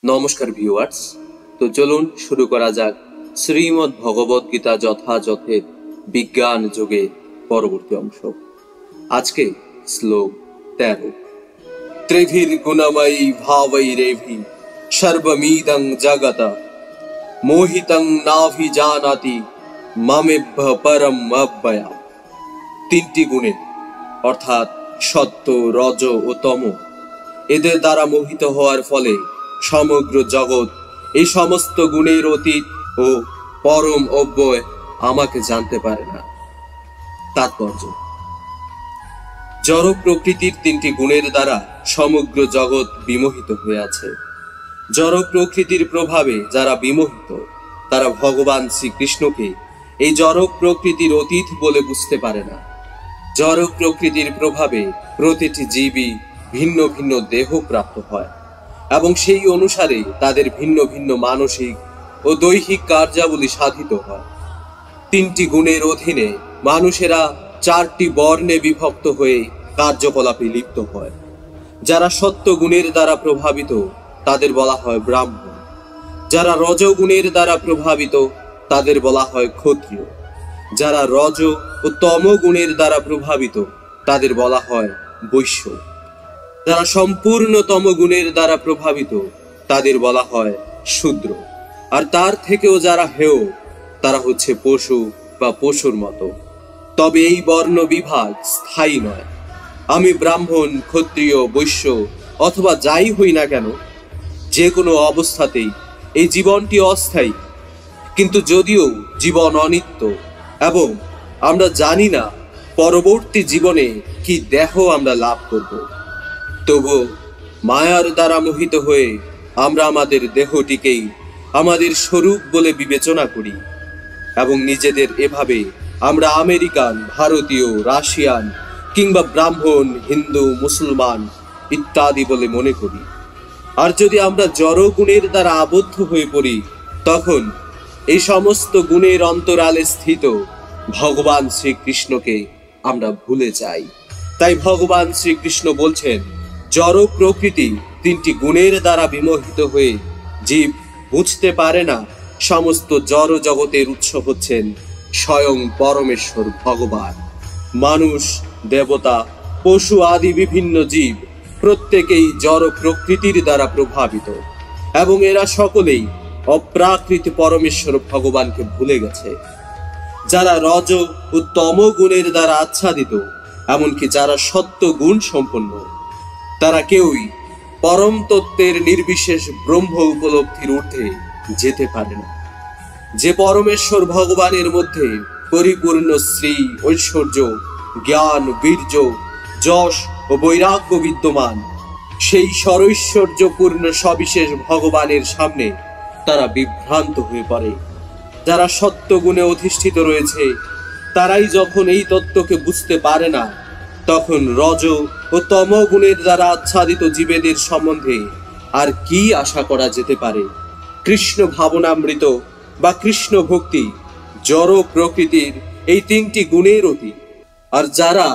নমস্কার ভিউয়ার্স। তো চলুন শুরু করা যাক শ্রীমদ্ ভগবত গীতা যথাযথের বিজ্ঞান যোগে পরবর্তী অংশ। আজকে শ্লোক 13। ত্রিভির গুণময়ী ভাবৈ রেভি সর্বমিদং জগত মোহিতং নাভি জানাতি মামেভ্য পরম অব্যয়া। তিনটি গুণের অর্থাৎ সত্য, রজ ও তম, এদের দ্বারা মোহিত হওয়ার ফলে সমগ্র জগৎ এই সমস্ত গুণের অতীত ও পরম অব্যয় আমাকে জানতে পারে না। তাৎপর্য: জড় প্রকৃতির তিনটি গুণের দ্বারা সমগ্র জগৎ বিমোহিত হয়ে আছে। জড় প্রকৃতির প্রভাবে যারা বিমোহিত, তারা ভগবান শ্রীকৃষ্ণকে এই জড় প্রকৃতির অতীত বলে বুঝতে পারে না। জড় প্রকৃতির প্রভাবে প্রতিটি জীবই ভিন্ন ভিন্ন দেহ প্রাপ্ত হয় এবং সেই অনুসারে তাদের ভিন্ন ভিন্ন মানসিক ও দৈহিক কার্যাবলী সাধিত হয়। তিনটি গুণের অধীনে মানুষেরা চারটি বর্ণে বিভক্ত হয়ে কার্যকলাপে লিপ্ত হয়। যারা সত্য গুণের দ্বারা প্রভাবিত তাদের বলা হয় ব্রাহ্মণ, যারা রজগুণের দ্বারা প্রভাবিত তাদের বলা হয় ক্ষত্রিয়, যারা রজ ও তম গুণের দ্বারা প্রভাবিত তাদের বলা হয় বৈশ্য, যারা সম্পূর্ণ তম গুণের দ্বারা প্রভাবিত তাদের বলা হয় শূদ্র, আর তার থেকেও যারা হেয় তারা হচ্ছে পশু বা পশুর মতো। তবে এই বর্ণ বিভাগ স্থায়ী নয়। আমি ব্রাহ্মণ, ক্ষত্রিয়, বৈশ্য অথবা যাই হই না কেন, যে কোনো অবস্থাতেই এই জীবনটি অস্থায়ী। কিন্তু যদিও জীবন অনিত্য এবং আমরা জানি না পরবর্তী জীবনে কি দেহ আমরা লাভ করব, তবু মায়ার দ্বারা মোহিত হয়ে আমরা আমাদের দেহটিকেই আমাদের স্বরূপ বলে বিবেচনা করি এবং নিজেদের এভাবে আমরা আমেরিকান, ভারতীয়, রাশিয়ান কিংবা ব্রাহ্মণ, হিন্দু, মুসলমান ইত্যাদি বলে মনে করি। আর যদি আমরা জড় গুণের দ্বারা আবদ্ধ হয়ে পড়ি, তখন এই সমস্ত গুণের অন্তরালে স্থিত ভগবান শ্রীকৃষ্ণকে আমরা ভুলে যাই। তাই ভগবান শ্রীকৃষ্ণ বলছেন, জড় প্রকৃতি তিনটি গুণের দ্বারা বিমোহিত হয়ে জীব বুঝতে পারে না সমস্ত জড় জগতের উৎস হচ্ছেন স্বয়ং পরমেশ্বর ভগবান। মানুষ, দেবতা, পশু আদি বিভিন্ন জীব প্রত্যেকেই জড় প্রকৃতির দ্বারা প্রভাবিত এবং এরা সকলেই অপ্রাকৃত পরমেশ্বর ভগবানকে ভুলে গেছে। যারা রজ ও তম গুণের দ্বারা আচ্ছাদিত, এমনকি যারা সত্য গুণ সম্পন্ন, তারা কেউই পরম তত্ত্বের নির্বিশেষ ব্রহ্ম উপলব্ধির ঊর্ধ্বে যেতে পারে না। যে পরমেশ্বর ভগবানের মধ্যে পরিপূর্ণ শ্রী, ঐশ্বর্য, জ্ঞান, বীর্য, যশ ও বৈরাগ্য বিদ্যমান, সেই সরৈশ্বর্যপূর্ণ সবিশেষ ভগবানের সামনে তারা বিভ্রান্ত হয়ে পড়ে। যারা সত্য গুণে অধিষ্ঠিত রয়েছে, তারাই যখন এই তত্ত্বকে বুঝতে পারে না, তখন রজ ও তম গুণের দ্বারা আচ্ছাদিত জীবেদের সম্বন্ধে আর কি আশা করা যেতে পারে? কৃষ্ণ ভাবনামৃত বা কৃষ্ণ ভক্তি জড় প্রকৃতির এই তিনটি গুণের অতীত। আর যারা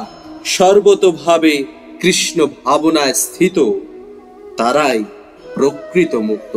সর্বতোভাবে কৃষ্ণ ভাবনায় স্থিত, তারাই প্রকৃত মুক্ত।